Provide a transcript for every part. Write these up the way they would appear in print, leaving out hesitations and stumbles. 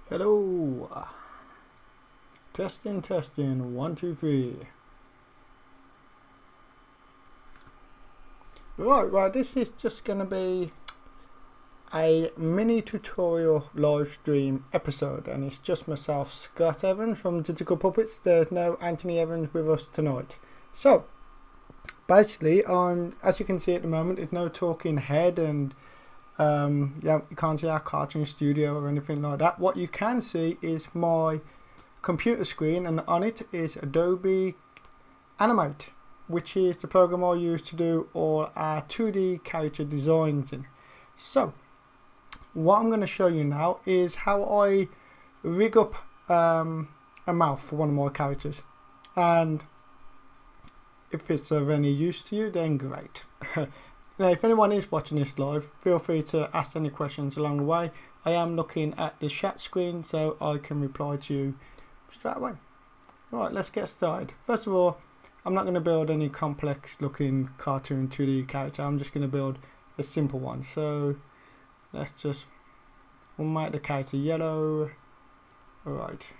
Hello. Testing, testing. 1, 2, 3. Right. This is just going to be a mini tutorial live stream episode, and it's just myself, Scott Evans from Digital Puppets. There's no Anthony Evans with us tonight. So basically, as you can see at the moment, there's no talking head, and yeah, you can't see our cartoon studio or anything like that. What you can see is my computer screen, and on it is Adobe Animate, which is the program I use to do all our 2D character designs in. So what I'm going to show you now is how I rig up a mouth for one of my characters, and if it's of any use to you, then great. Now, if anyone is watching this live, feel free to ask any questions along the way. I am looking at the chat screen, so I can reply to you straight away. Right, let's get started. First of all, I'm not going to build any complex looking cartoon 2D character. I'm just going to build a simple one. So we'll make the character yellow. Alright.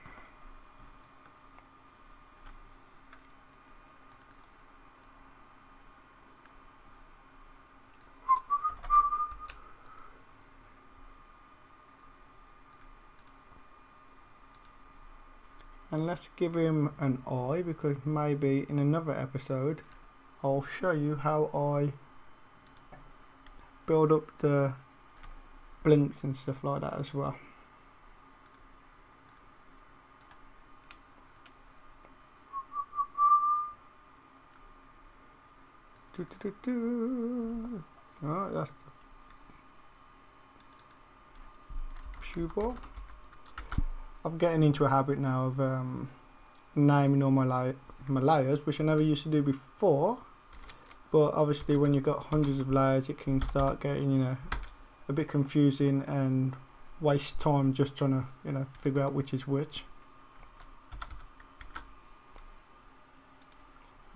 And let's give him an eye, because maybe in another episode I'll show you how I build up the blinks and stuff like that as well. Alright, that's the pupil. I'm getting into a habit now of naming all my layers, which I never used to do before. But obviously, when you've got hundreds of layers, it can start getting, a bit confusing and waste time just trying to, figure out which is which.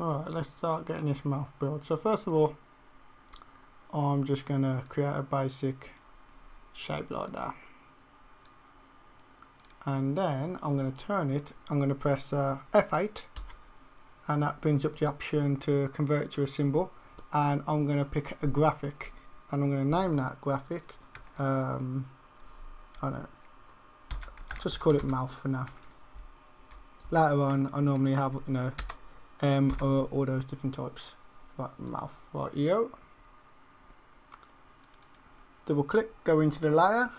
Alright, let's start getting this mouth built. So first of all, I'm just going to create a basic shape like that. And then I'm going to turn it, I'm going to press F8, and that brings up the option to convert it to a symbol. And I'm going to pick a graphic, and I'm going to name that graphic, I don't know, just call it mouth for now. Later on I normally have, M or all those different types. Right, mouth, right, yo. Double click, go into the layer.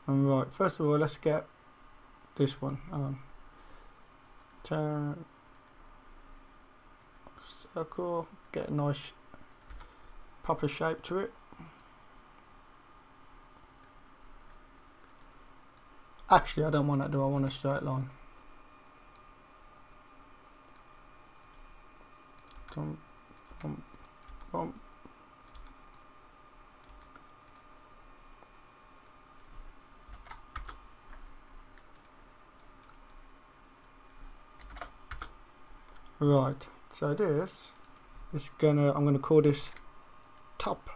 And right, first of all, let's get this one. Turn circle, get a nice proper shape to it. Actually, I don't want that, do I? Want a straight line. Bump, bump, bump. Right, so this is I'm gonna call this top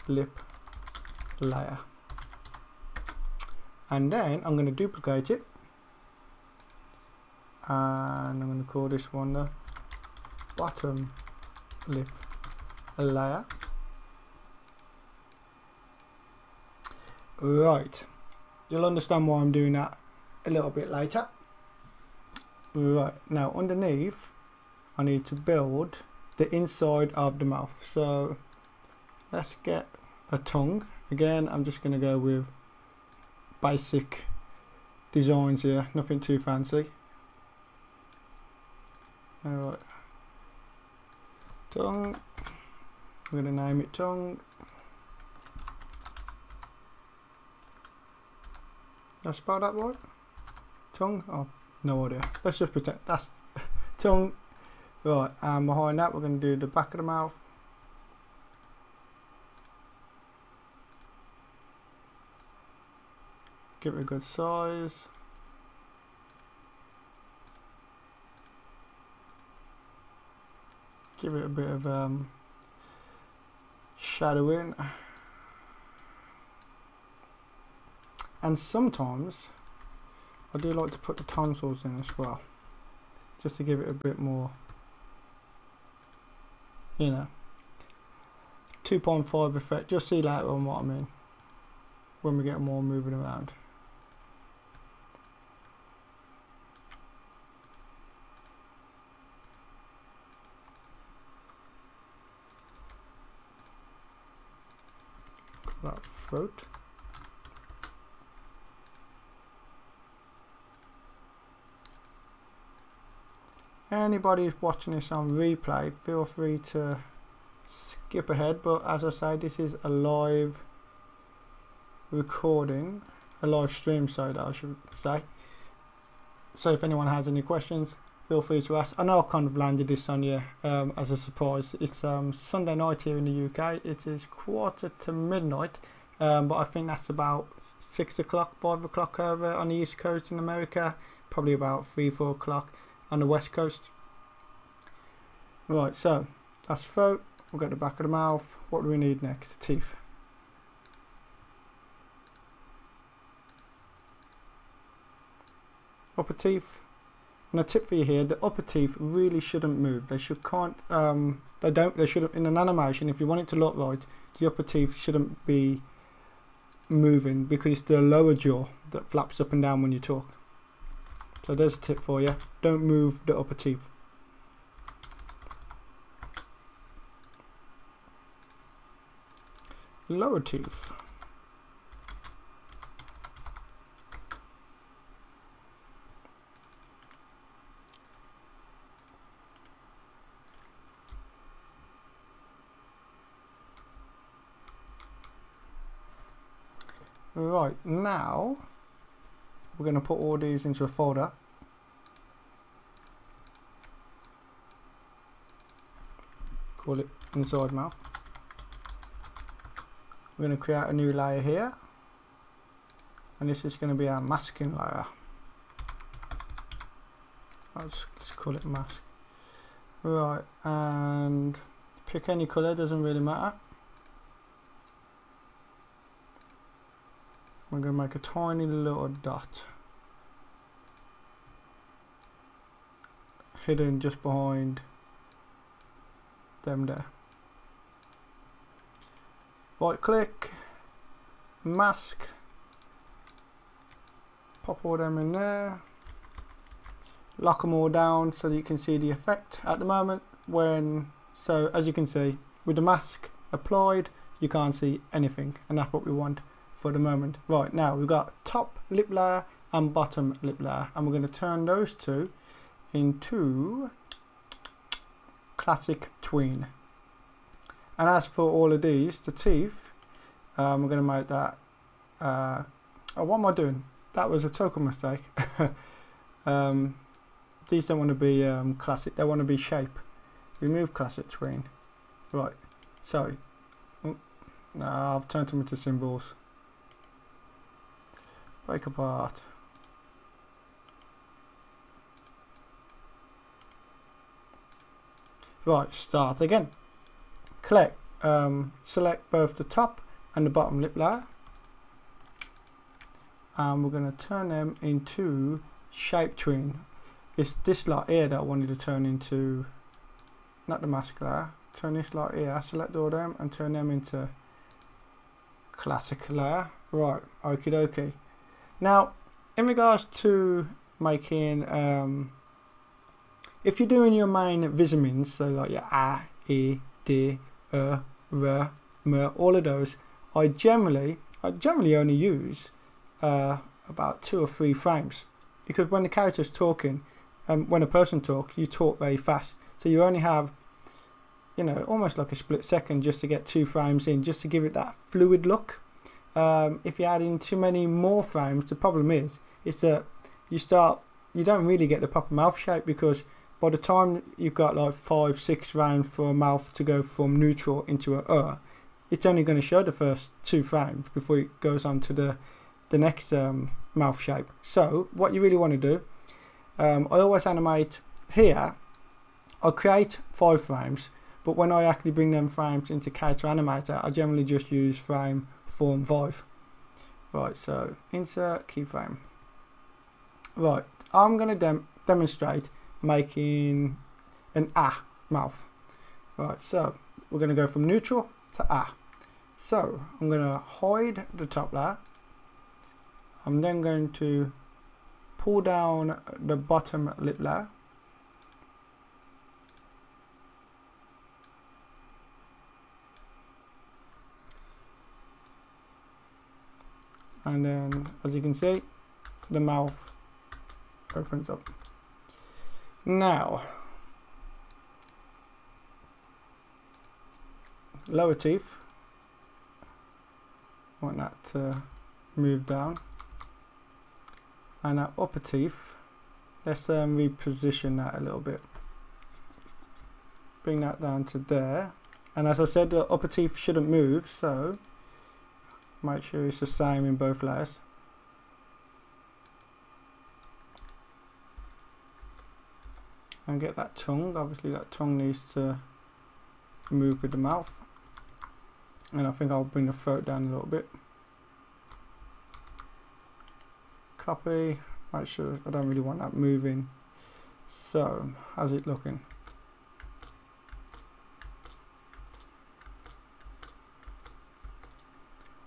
lip layer, and then I'm gonna duplicate it, and I'm gonna call this one the bottom lip layer. Right, you'll understand why I'm doing that a little bit later. Right, now underneath I need to build the inside of the mouth, so let's get a tongue. Again, I'm just going to go with basic designs here, nothing too fancy. Alright, tongue, I'm going to name it tongue. Did I spell that right? Tongue? Oh, no idea. Let's just pretend that's tongue. Right, and behind that we're going to do the back of the mouth. Give it a good size. Give it a bit of shadowing. And sometimes I do like to put the tonsils in as well, just to give it a bit more, you know, 2.5 effect. You'll see later on what I mean when we get more moving around. That throat. Anybody who's watching this on replay, feel free to skip ahead, but as I say, this is a live recording, a live stream, sorry, that I should say. So if anyone has any questions, feel free to ask. I know I kind of landed this on you as a surprise. It's Sunday night here in the UK. It is 1:45, but I think that's about 6 o'clock, 5 o'clock over on the East Coast in America, probably about 3, 4 o'clock on the West Coast. Right, so that's throat. We've got the back of the mouth. What do we need next? Teeth. Upper teeth. And a tip for you here: the upper teeth really shouldn't move. They should They shouldn't. In an animation, if you want it to look right, the upper teeth shouldn't be moving because it's the lower jaw that flaps up and down when you talk. So there's a tip for you: don't move the upper teeth. Lower teeth. Right, now we're going to put all these into a folder. Call it inside mouth. We're going to create a new layer here, and this is going to be our masking layer. Let's call it mask. Right, and pick any colour, doesn't really matter. We're going to make a tiny little dot hidden just behind them there. Right click, mask, pop all them in there, lock them all down so that you can see the effect. At the moment, so as you can see, with the mask applied, you can't see anything, and that's what we want for the moment. Right, now we've got top lip layer and bottom lip layer, and we're going to turn those two into classic tween. And as for all of these, the teeth, we're going to make that oh, what am I doing? That was a total mistake. These don't want to be classic, they want to be shape. Remove classic tween. Right, sorry. No, I've turned them into symbols. Break apart. Right, start again. Select both the top and the bottom lip layer, and we're going to turn them into shape tween. It's this lot here that I wanted to turn into, not the mask layer. Turn this lot here, select all them and turn them into classic layer. Right, okie dokie. Now, in regards to making, if you're doing your main visamins, so like your A, E, D, R, M, all of those, I generally only use about 2 or 3 frames, because when the character's talking, when a person talks, you talk very fast, so you only have, you know, almost like a split second just to get 2 frames in, just to give it that fluid look. If you add in too many more frames, the problem is that you don't really get the proper mouth shape, because by the time you've got like 5, 6 frames for a mouth to go from neutral into a it's only going to show the first 2 frames before it goes on to the next mouth shape. So what you really want to do, I always animate here. I create 5 frames, but when I actually bring them frames into Character Animator, I generally just use frame 4 and 5. Right, so insert keyframe. Right, I'm going to demonstrate making an ah mouth. Right, so we're going to go from neutral to ah. So I'm going to hide the top layer. I'm then going to pull down the bottom lip layer. And then, as you can see, the mouth opens up. Now, lower teeth, I want that to move down. And our upper teeth, let's reposition that a little bit. Bring that down to there. And as I said, the upper teeth shouldn't move, so make sure it's the same in both layers. And get that tongue. Obviously that tongue needs to move with the mouth. And I think I'll bring the throat down a little bit. Copy. Make sure I don't really want that moving. So, how's it looking?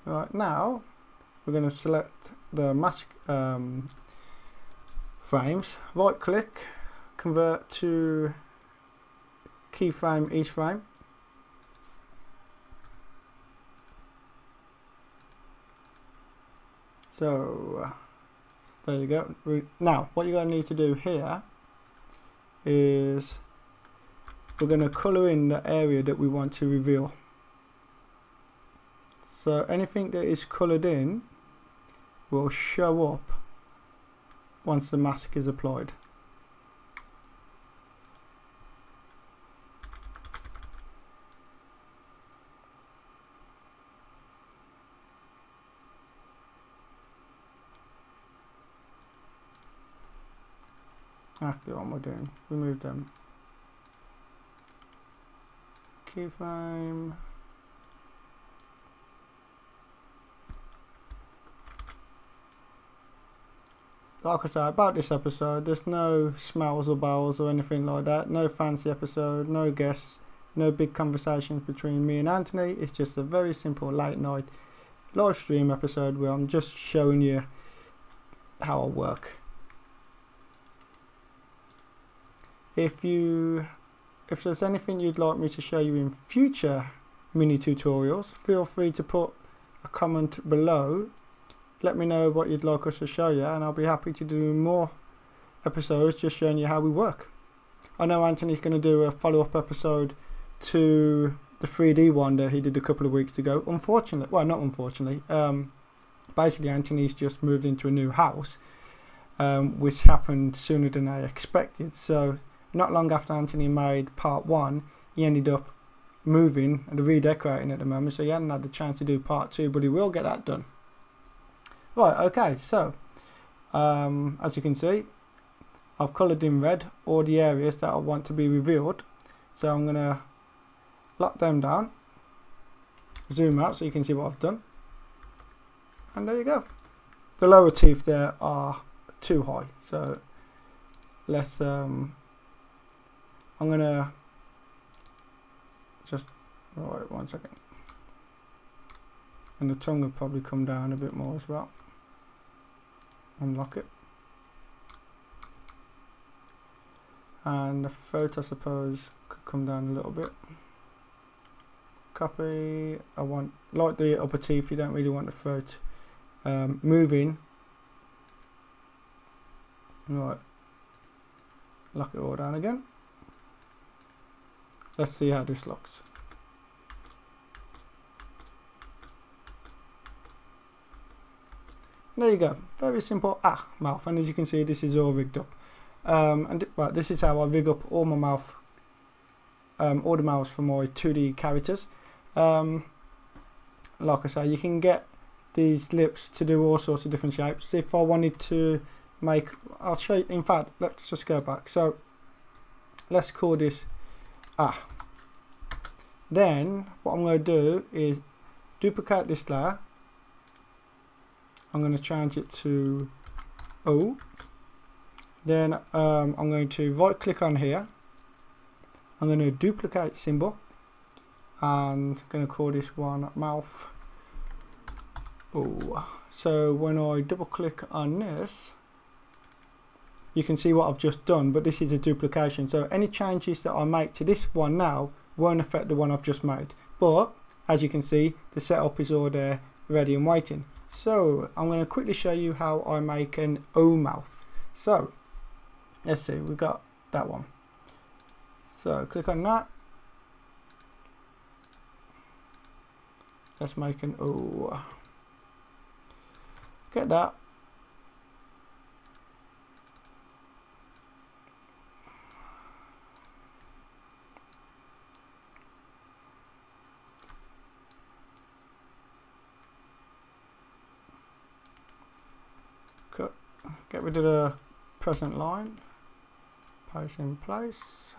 Right, now we're going to select the mask frames, right click, convert to keyframe each frame. So there you go. Now what you're going to need to do here is we're going to colour in the area that we want to reveal. So anything that is coloured in will show up once the mask is applied. Actually, what am I doing? Remove them. Keyframe. Like I say about this episode, there's no smells or bells or anything like that. No fancy episode, no guests, no big conversations between me and Anthony. It's just a very simple late night live stream episode where I'm just showing you how I work. If there's anything you'd like me to show you in future mini tutorials, feel free to put a comment below. Let me know what you'd like us to show you, and I'll be happy to do more episodes just showing you how we work. I know Anthony's going to do a follow-up episode to the 3D one that he did a couple of weeks ago. Unfortunately, well, not unfortunately, basically Anthony's just moved into a new house, which happened sooner than I expected. So not long after Anthony made part 1, he ended up moving and redecorating at the moment, so he hadn't had the chance to do part 2, but he will get that done. Right, okay, so as you can see, I've coloured in red all the areas that I want to be revealed. So I'm going to lock them down, zoom out so you can see what I've done, and there you go. The lower teeth there are too high, so let's I'm going to just, right, 1 second, and the tongue will probably come down a bit more as well. Unlock it, and the throat I suppose could come down a little bit. Copy. I want, like the upper teeth, you don't really want the throat moving. Right, lock it all down again. Let's see how this looks. There you go, very simple mouth, and as you can see, this is all rigged up. Well, this is how I rig up all my mouth, all the mouths for my 2D characters. Like I say, you can get these lips to do all sorts of different shapes. If I wanted to make, I'll show you, in fact, let's just go back. So let's call this Then what I'm going to do is duplicate this layer, I'm going to change it to O. Then I'm going to right click on here. I'm going to duplicate symbol and I'm going to call this one mouth. Oh, so when I double click on this, you can see what I've just done, but this is a duplication. So any changes that I make to this one now won't affect the one I've just made. But as you can see, the setup is all there ready and waiting. So I'm going to quickly show you how I make an O mouth. So let's see, we got that one. So click on that. Let's make an O. Get that. Cut. Get rid of the present line. Paste in place.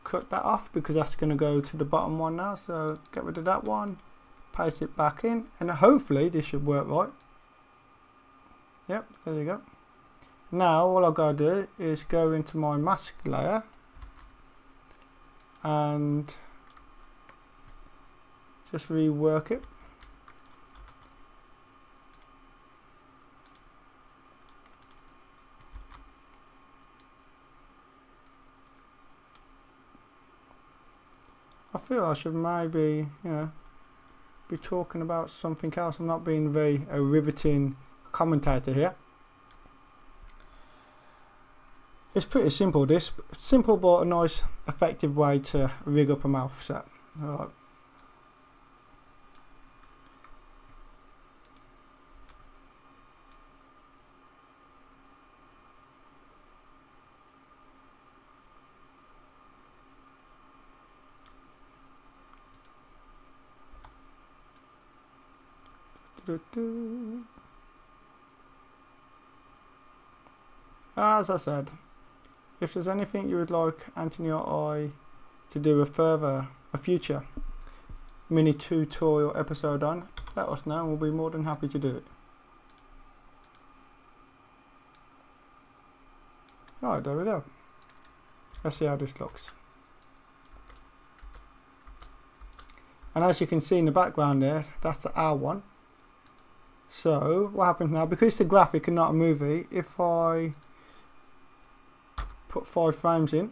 Cut that off because that's going to go to the bottom one now, so get rid of that one, paste it back in, and hopefully this should work right. Yep, there you go. Now all I've got to do is go into my mask layer and just rework it. I feel I should maybe, be talking about something else. I'm not being very a riveting commentator here. It's pretty simple, this. Simple but a nice, effective way to rig up a mouth set. Alright. As I said, if there's anything you would like Anthony or I to do a future mini tutorial episode on, let us know and we'll be more than happy to do it. Right, there we go. Let's see how this looks. And as you can see in the background there, that's the R1. So what happens now, because it's a graphic and not a movie, if I put 5 frames in,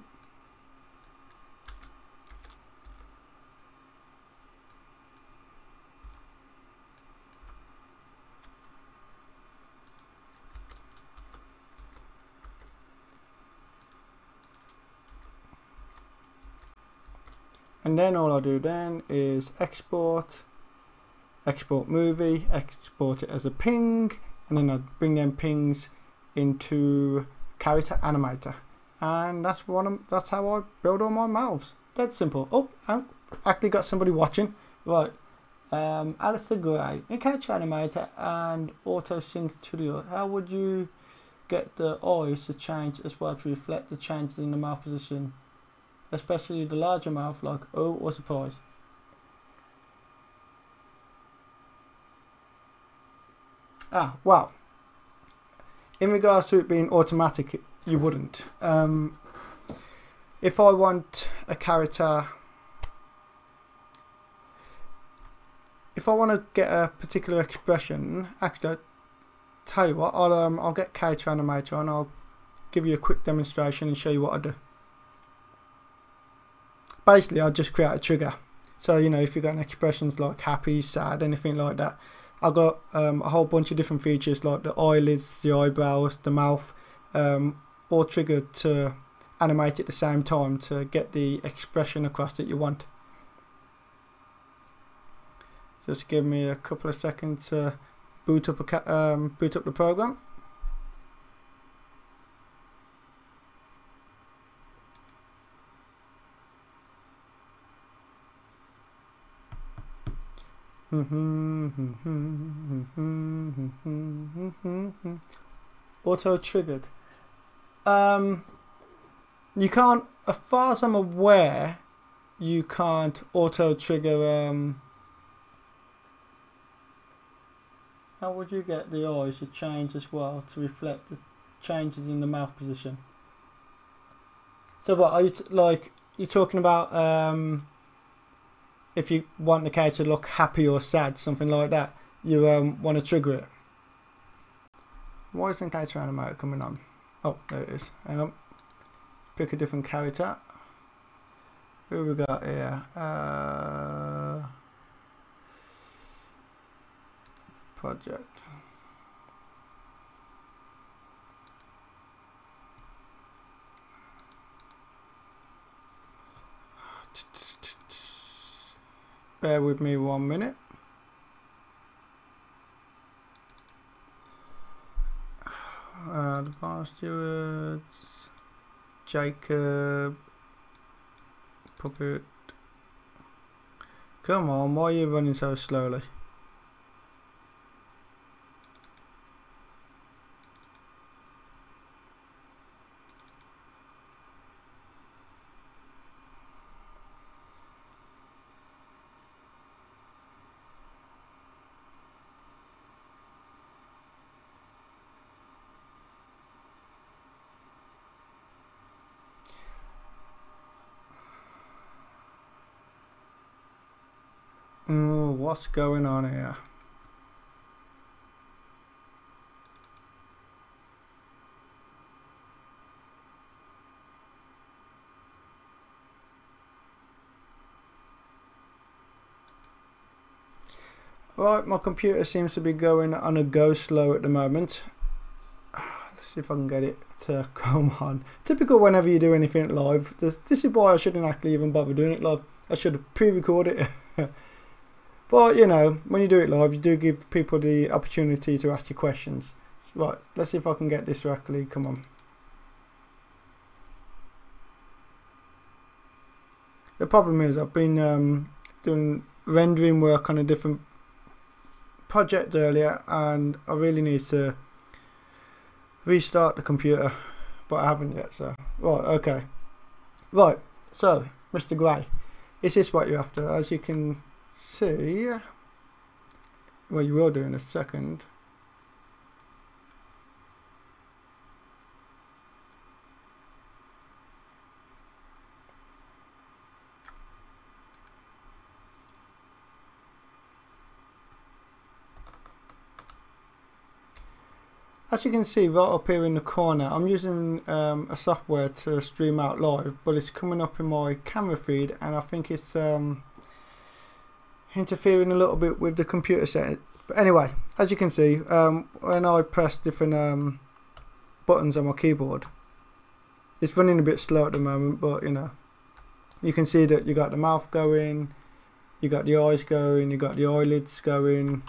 and then all I do then is export movie, export it as a ping, and then I bring them pings into Character Animator, and that's how I build all my mouths. That's simple. Oh, I've actually got somebody watching. Right, Alistair Gray in Character Animator and Auto Sync Studio. How would you get the eyes to change as well to reflect the changes in the mouth position, especially the larger mouth like oh or surprise? Well, in regards to it being automatic, you wouldn't. If I want a character, if I want to get a particular expression, actually, tell you what, I'll get Character Animator and I'll give you a quick demonstration and show you what I do. Basically, I'll just create a trigger. So, if you've got expressions like happy, sad, anything like that, I've got a whole bunch of different features like the eyelids, the eyebrows, the mouth, all triggered to animate at the same time to get the expression across that you want. Just give me a couple of seconds to boot up the program. Auto triggered. You can't, as far as I'm aware, you can't auto trigger. How would you get the eyes to change as well to reflect the changes in the mouth position? So what are you like? You're talking about if you want the character to look happy or sad, something like that. You want to trigger it. Why isn't Character Animator coming on? Oh, there it is. Hang on. Let's pick a different character. Who we got here? Project. Bear with me 1 minute. The bar stewards, Jacob, Puppet. Come on, why are you running so slowly? Oh, what's going on here? Right, my computer seems to be going on a go slow at the moment. Let's see if I can get it to come on. Typical whenever you do anything live. This is why I shouldn't actually even bother doing it live. I should have pre-recorded it. But you know, when you do it live, you do give people the opportunity to ask you questions. Right, let's see if I can get this to actually come on. The problem is I've been doing rendering work on a different project earlier, and I really need to restart the computer, but I haven't yet. So right, okay, right. So Mr. Gray, is this what you're after? As you can see, well, you will do in a second. As you can see right up here in the corner, I'm using a software to stream out live, but it's coming up in my camera feed, and I think it's interfering a little bit with the computer setting. But anyway, as you can see, when I press different buttons on my keyboard, it's running a bit slow at the moment, but you know, you can see that you got the mouth going, you got the eyes going, you got the eyelids going,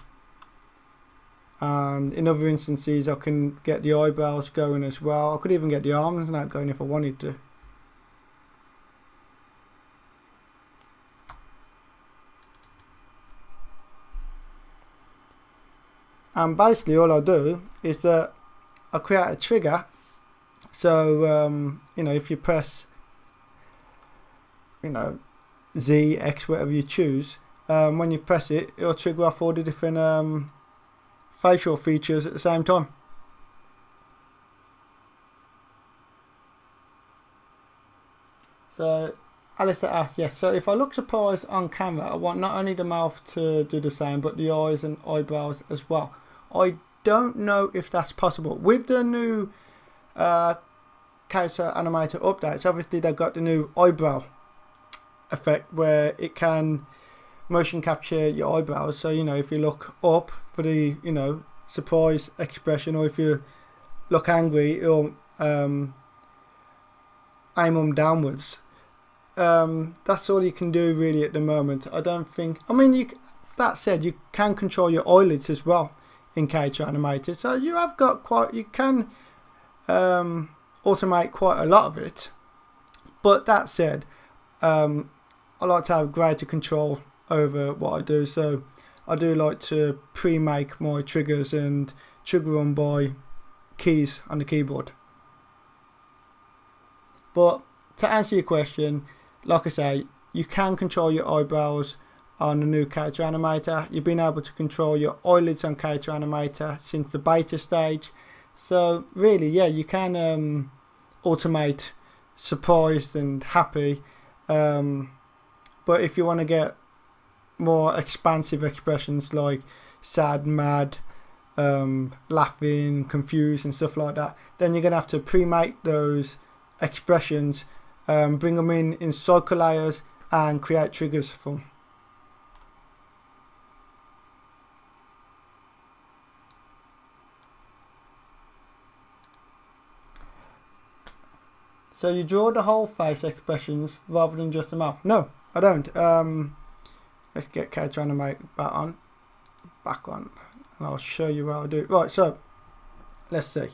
and in other instances I can get the eyebrows going as well. I could even get the arms and that going if I wanted to. And basically all I do is that I create a trigger. So you know, if you press, you know, Z, X, whatever you choose, when you press it, it'll trigger off all the different facial features at the same time. So Alistair asked, yes, so if I look surprised on camera, I want not only the mouth to do the same, but the eyes and eyebrows as well. I don't know if that's possible. With the new Character Animator updates, obviously they've got the new eyebrow effect where it can motion capture your eyebrows. So, you know, if you look up for the, you know, surprise expression, or if you look angry, it'll aim them downwards. That's all you can do really at the moment. I don't think, I mean, that said, you can control your eyelids as well in Character Animator, so you have got quite, you can automate quite a lot of it. But that said, I like to have greater control over what I do, so I do like to pre-make my triggers and trigger them by keys on the keyboard. But to answer your question, like I say, you can control your eyebrows on the new Character Animator. You've been able to control your eyelids on Character Animator since the beta stage. So really, yeah, you can automate surprised and happy. But if you want to get more expansive expressions like sad, mad, laughing, confused and stuff like that, then you're going to have to pre-make those expressions, bring them in cycle layers and create triggers for them. So you draw the whole face expressions rather than just the mouth? No, I don't. Let's get Character Animate back on, and I'll show you how I do it. Right, so let's see.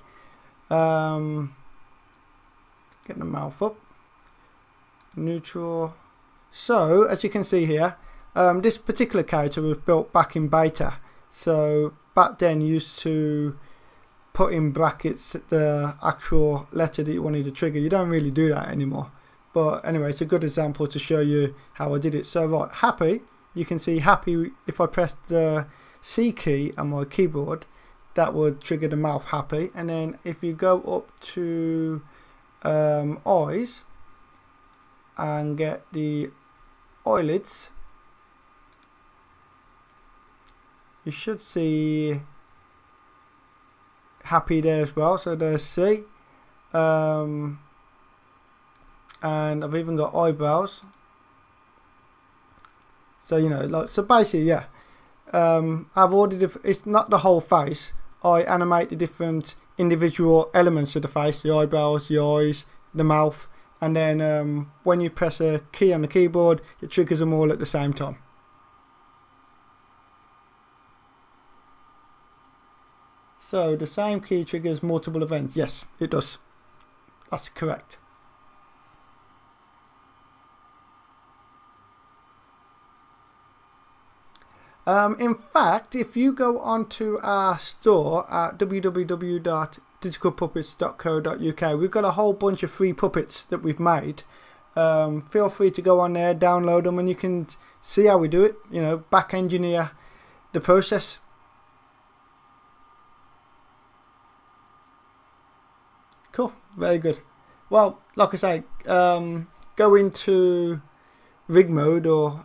Get the mouth up, neutral. So as you can see here, this particular character was built back in beta. So back then you used to put in brackets the actual letter that you wanted to trigger. You don't really do that anymore. But anyway, it's a good example to show you how I did it. So right, happy, you can see happy, if I press the C key on my keyboard, that would trigger the mouth happy. And then if you go up to eyes and get the eyelids, you should see happy there as well. So there's C, and I've even got eyebrows. So you know, like, so basically, yeah, I've ordered, it's not the whole face. I animate the different individual elements of the face, the eyebrows, the eyes, the mouth, and then when you press a key on the keyboard, it triggers them all at the same time. So the same key triggers multiple events. Yes, it does. That's correct. In fact, if you go onto our store at www.digitalpuppets.co.uk, we've got a whole bunch of free puppets that we've made. Feel free to go on there, download them, and you can see how we do it. You know, back engineer the process. Cool, very good. Well, like I say, go into rig mode or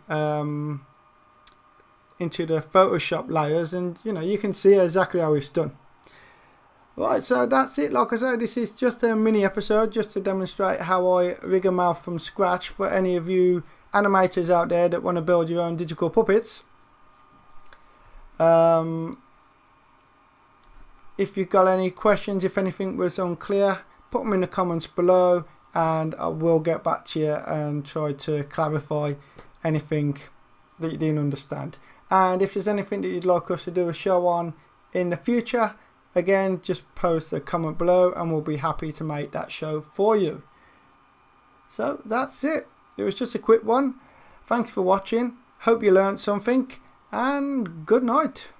into the Photoshop layers, and you know, you can see exactly how it's done. Right, so that's it. Like I said, this is just a mini episode just to demonstrate how I rig a mouth from scratch for any of you animators out there that want to build your own digital puppets. If you've got any questions, if anything was unclear, put them in the comments below and I will get back to you and try to clarify anything that you didn't understand. And if there's anything that you'd like us to do a show on in the future, again, just post a comment below and we'll be happy to make that show for you. So that's it. It was just a quick one. Thank you for watching. Hope you learned something and good night.